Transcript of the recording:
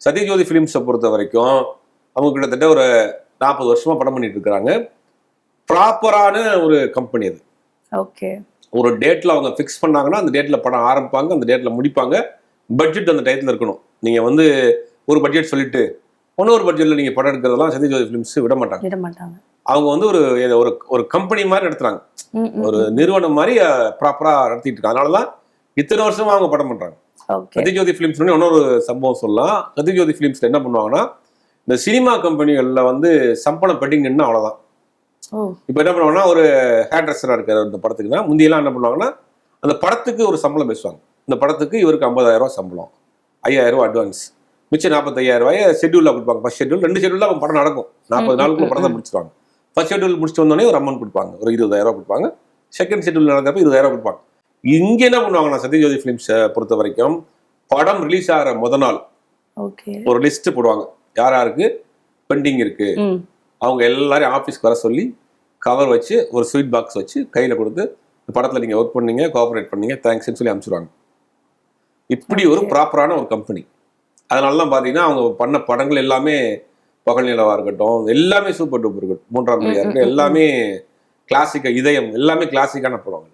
சத்யஜோதி ஃபிலிம்ஸை பொறுத்த வரைக்கும் அவங்க கிட்டத்தட்ட ஒரு 40 வருஷமா படம் பண்ணிட்டு இருக்கிறாங்க. ப்ராப்பரான ஒரு கம்பெனி அது. ஓகே. ஒரு டேட்ல அவங்க ஃபிக்ஸ் பண்ணாங்கன்னா அந்த டேட்ல படம் ஆரம்பிப்பாங்க, அந்த டேட்ல முடிப்பாங்க. பட்ஜெட் அந்த டயத்துல இருக்கணும். நீங்க வந்து ஒரு பட்ஜெட் சொல்லிட்டு இன்னொரு பட்ஜெட்ல நீங்க படம் எடுக்கிறதெல்லாம் சத்யஜோதி ஃபிலிம்ஸ் விட மாட்டாங்க. அவங்க வந்து ஒரு கம்பெனி மாதிரி நடத்துறாங்க, ஒரு நிறுவனம் மாதிரி ப்ராப்பரா நடத்திட்டு இருக்காங்க. அதனாலதான் இத்தனை வருஷமா அவங்க படம் பண்றாங்க. சத்யஜோதி ஃபிலிம்ஸ் இன்னொரு சம்பவம் சொல்லலாம். சத்யஜோதி ஃபிலிம்ஸ்ல என்ன பண்ணுவாங்கன்னா, இந்த சினிமா கம்பெனிகள்ல வந்து சம்பளம் பெட்டிங் நின்று அவ்வளவுதான். இப்ப என்ன பண்ணுவாங்கன்னா, ஒரு ஹேர் ட்ரெஸ்ஸரா இருக்கிற இந்த படத்துக்குன்னா முந்தியெல்லாம் என்ன பண்ணுவாங்கன்னா, அந்த படத்துக்கு ஒரு சம்பளம் பேசுவாங்க. இந்த படத்துக்கு இவருக்கு 50,000 ரூபாய் சம்பளம், 5,000 ரூபாய் அட்வான்ஸ், மிச்சம் 45,000 ரூபாய் ஷெட்யூல்ல கொடுப்பாங்க. ஃபர்ஸ்ட் ஷெட்யூல் 2 ஷெட்யூல்ல அவங்க படம் நடக்கும். 40 நாளுக்குள்ள படத்தை முடிச்சிருவாங்க. ஃபர்ஸ்ட் ஷெட்யூல் முடிச்சுட்டு வந்தோடனே ஒரு அமௌண்ட் கொடுப்பாங்க, ஒரு 20,000 ரூபாய் கொடுப்பாங்க. செகண்ட் ஷெட்யூல் நடக்கிறப்ப 20,000 ரூபாய் கொடுப்பாங்க. இங்க என்ன பண்ணுவாங்கன்னா, சத்யஜோதி ஃபிலிம்ஸை பொறுத்த வரைக்கும் படம் ரிலீஸ் ஆகிற முத நாள் ஒரு லிஸ்ட் போடுவாங்க, யார் யாருக்கு பெண்டிங் இருக்கு. அவங்க எல்லாரையும் ஆஃபீஸ்க்கு வர சொல்லி கவர் வச்சு ஒரு ஸ்வீட் பாக்ஸ் வச்சு கையில் கொடுத்து, இந்த படத்தில் நீங்கள் ஒர்க் பண்ணீங்க, கோஆப்ரேட் பண்ணீங்க, தேங்க்ஸ்ன்னு சொல்லி அனுப்பிச்சிடுவாங்க. இப்படி ஒரு ப்ராப்பரான ஒரு கம்பெனி. அதனால தான் பார்த்தீங்கன்னா அவங்க பண்ண படங்கள் எல்லாமே பகல் நிலவா இருக்கட்டும், எல்லாமே சூப்பர் டூப்பர் இருக்கட்டும், 3ஆம் மொழியா இருக்கட்டும், எல்லாமே கிளாசிக்கா, இதயம் எல்லாமே கிளாசிக்கான படங்கள்.